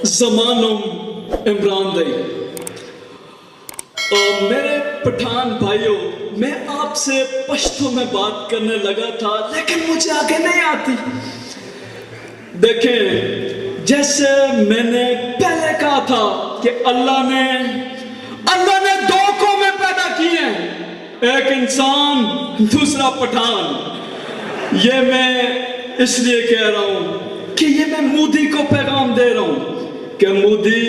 जमानुम इमरान दई। मेरे पठान भाइयों, मैं आपसे पश्तो में बात करने लगा था, लेकिन मुझे आगे नहीं आती। देखें, जैसे मैंने पहले कहा था कि अल्लाह ने दो कौमें पैदा की हैं, एक इंसान, दूसरा पठान। ये मैं इसलिए कह रहा हूं कि ये मैं मोदी को पैगाम दे रहा हूं कि मोदी,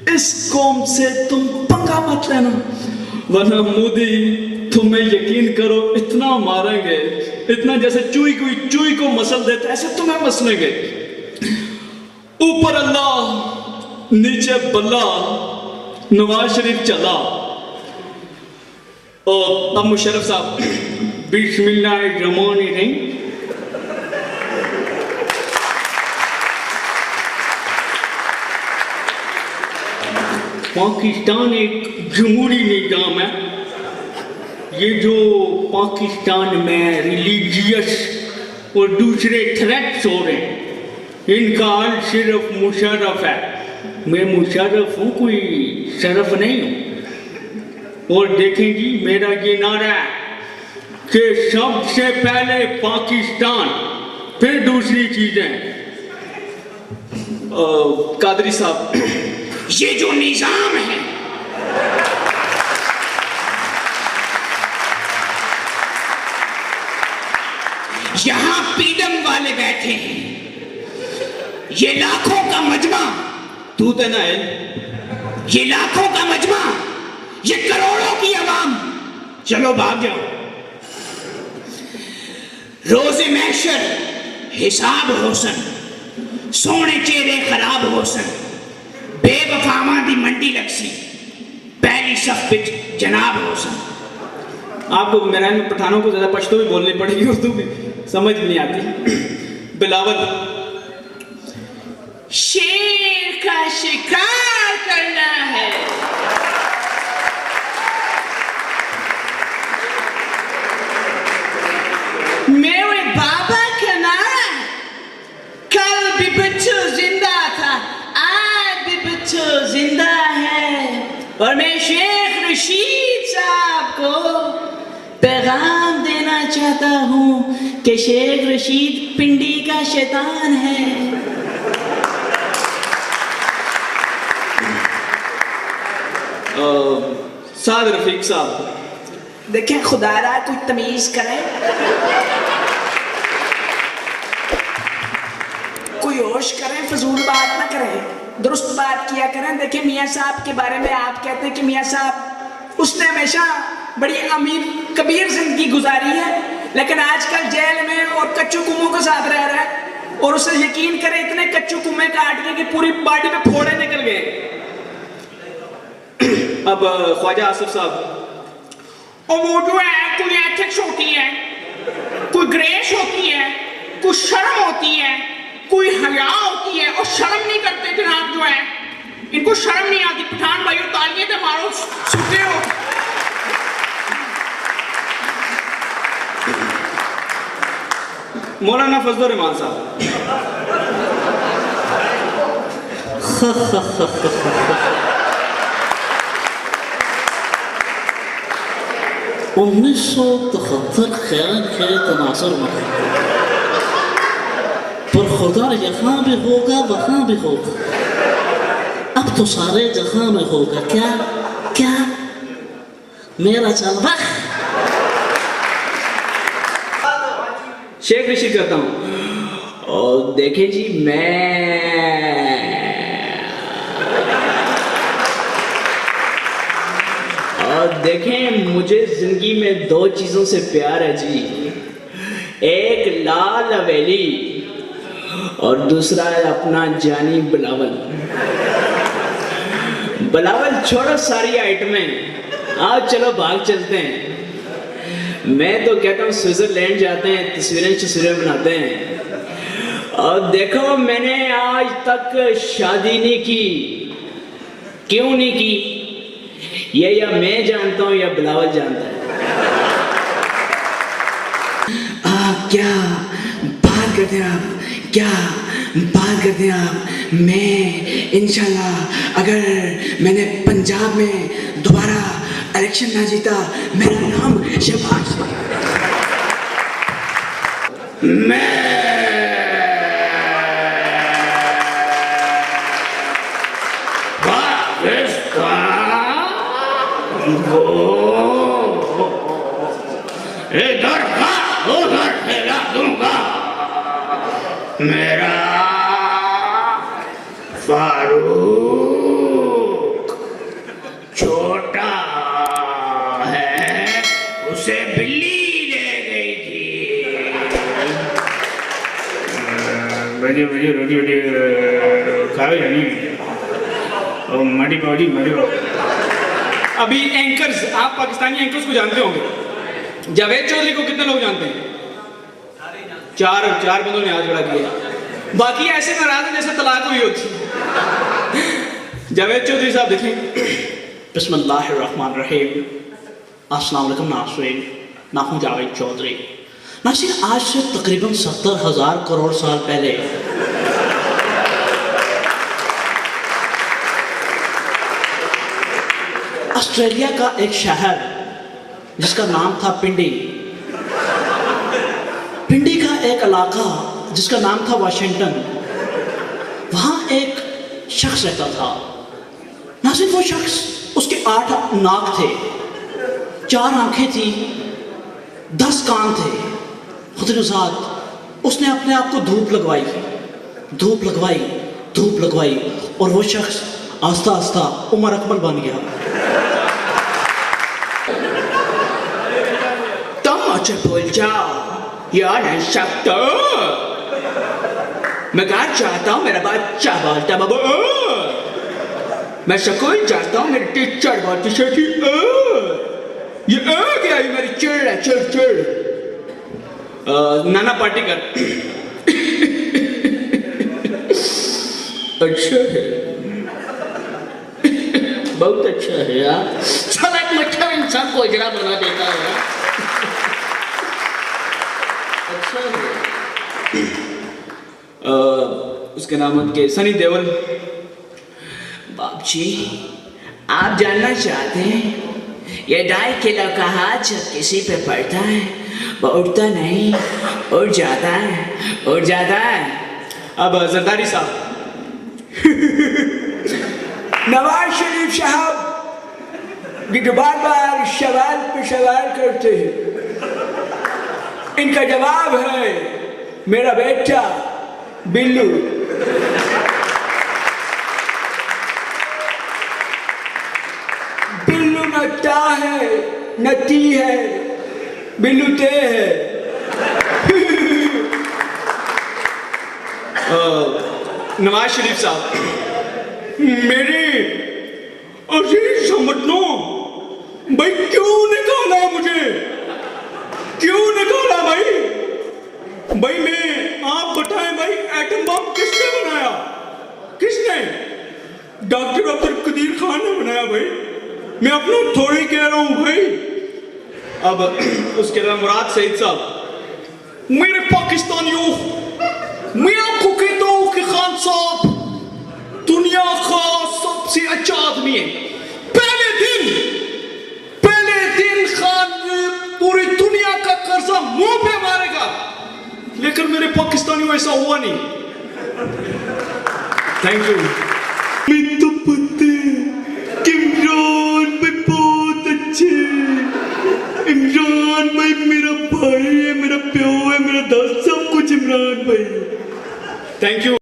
इस कौम से तुम पंगा मत लेना, वरना मोदी तुम्हें यकीन करो इतना मारेंगे, इतना जैसे चूई को मसल देते ऐसे तुम्हें मसलेंगे। ऊपर अल्लाह, नीचे बल्ला, नवाज शरीफ चला। और अब मुशर्रफ साहब, बिस्मिल्लाहिर्रहमानिर्रहीम। पाकिस्तान एक जमहूरी निज़ाम है। ये जो पाकिस्तान में रिलीजियस और दूसरे थ्रेट्स हो रहे हैं, इनका हल सिर्फ मुशर्रफ है। मैं मुशर्रफ हूँ, कोई शरफ नहीं हूँ। और देखें जी, मेरा ये नारा है कि सबसे पहले पाकिस्तान, फिर दूसरी चीजें। कादरी साहब, ये जो निजाम है, यहां पीडम वाले बैठे हैं, ये लाखों का मजमा, तू तो ना है, ये लाखों का मजमा, ये करोड़ों की आवाम, चलो भाग जाओ। रोजे महशर हिसाब होसन, सोने चेहरे खराब होसन, बेवफावां दी मंडी लगसी, पहली सफ विच जनाब होसन। आपको मेरे पठानों को ज्यादा पश्तो भी बोलनी पड़ेगी, उर्दू भी समझ नहीं आती। बिलावल, शेर का शिकार करना है, मेरे बाबा का नारा, कल भी बच्चू जिंदा था, आज भी बच्चू जिंदा है। और मैं शेख रशीद साहब को पैगाम देना चाहता हूं कि शेख रशीद पिंडी का शैतान है। साद रफीक साहब, देखें, खुदारा कोई तमीज करे, कोई होश करें, फजूल बात ना करें, दुरुस्त बात किया करें। देखिए, मियाँ साहब के बारे में आप कहते हैं कि मियाँ साहब, उसने हमेशा बड़ी अमीर कबीर जिंदगी गुजारी है, लेकिन आजकल जेल में और कच्चू कुमों के साथ रह रहा है। और उसे यकीन करें, इतने कच्चू कुमें काट के कि पूरी बॉडी में फोड़े निकल गए। अब ख्वाजा आसिफ साहब, और वो जो है, कोई एथिक्स होती है, कोई ग्रेस होती है, कोई शर्म होती है, कोई हया होती है, और शर्म नहीं करते जनाब। जो है, इनको शर्म नहीं आती। पठान भाइयों, तालियां तो मारो, सुनते हो? मौलाना फजलुर रहमान साहब, 1973 खैर के तनासर में, पर खुदा यहाँ भी होगा, वहाँ भी होगा, अब तो सारे जहां में होगा। क्या मेरा जलवा। शेख रशीद करता हूँ। और देखे जी, मैं और देखें, मुझे जिंदगी में दो चीजों से प्यार है जी, एक लाल हवेली और दूसरा है अपना जानी बिलावल। बिलावल छोड़ो सारी आइटमें, आज चलो भाग चलते हैं। मैं तो कहता हूँ स्विट्जरलैंड जाते हैं, तस्वीरें बनाते हैं। और देखो, मैंने आज तक शादी नहीं की। क्यों नहीं की? ये या मैं जानता हूँ या बिलावल जानता है। क्या बात करते हैं आप, क्या बात करते हैं आप। मैं इंशाल्लाह अगर मैंने पंजाब में दोबारा इलेक्शन ना जीता, मेरा नाम शहबाज, इधर का उधर फैला दूंगा। मेरा फारूक छोटा है, उसे बिल्ली ले गई थी। बजे बजे रोटी रोटी खाओ जानी मड़ी पाओ। अभी एंकर्स, आप पाकिस्तानी एंकर्स को जानते होंगे। जावेद चौधरी को कितने लोग जानते हैं? चार बंदों ने हाथ खड़ा किया। बाकी ऐसे नाराज हैं जैसे तलाक हुई होती। जावेद चौधरी साहब देखें। बिस्मिल्लाहिर्रहमानिर्रहीम। अस्सलाम वालेकुम नाज़रीन, मैं हूं जावेद चौधरी। नाज़रीन, आज से तकरीबन 70,000 करोड़ साल पहले ऑस्ट्रेलिया का एक शहर जिसका नाम था पिंडी का एक इलाका जिसका नाम था वाशिंगटन, वहाँ एक शख्स रहता था। नाज़रीन, वो शख्स, उसके 8 नाक थे, 4 आंखें थी, 10 कान थे। खुदानुसाद उसने अपने आप को धूप लगवाई और वो शख्स आस्ता आस्ता उमर अकमल बन गया। तुम मुझे भूल जाओ या नहीं सकते। मैं घर चाहता हूँ मेरा बच्चा बोलता बाबू। मैं स्कूल जाता हूँ मेरी टीचर बोलती थी ये क्या है मेरी चिड़ है, चिड़। नाना पाटेकर। अच्छा है, बहुत अच्छा है यार। साला एक मच्छर इंसान को इजरा बना देता है। अच्छा है। उसके नाम के सनी देओल। बाप जी, आप जानना चाहते हैं ये 2.5 किलो का हाथ जब किसी पे पड़ता है वो उठता नहीं, उड़ जाता है। अब जरदारी साहब। नवाज शरीफ साहब जो बार सवाल पे सवाल करते हैं, इनका जवाब है मेरा बेटा बिल्लू। बिल्लू नट्टा है, नट्टी है, बिल्लू ते है। नवाज शरीफ साहब, मेरी अजीज समझनो भाई, क्यों निकाला मुझे? क्यों निकाला भाई? मैं आप बताएं भाई, एटम बम किसने बनाया? किसने? डॉक्टर अब्दुल कदीर खान ने बनाया भाई। मैं अपना थोड़ी कह रहा हूं भाई। अब उसके बाद मुराद सईद साहब, मेरे पाकिस्तानियों, मैं आपको कहता हूं कि खान साहब दुनिया का सबसे अच्छा आदमी है। पहले दिन खान पूरी दुनिया का कर्जा मुंह पे मारेगा, लेकिन मेरे पाकिस्तानियों ऐसा हुआ नहीं। Thank you. मैं तो पता कि इमरान भाई बहुत अच्छे। इमरान भाई मेरा भाई है, मेरा प्यो है, मेरा दोस्त, सब कुछ इमरान भाई। Thank you.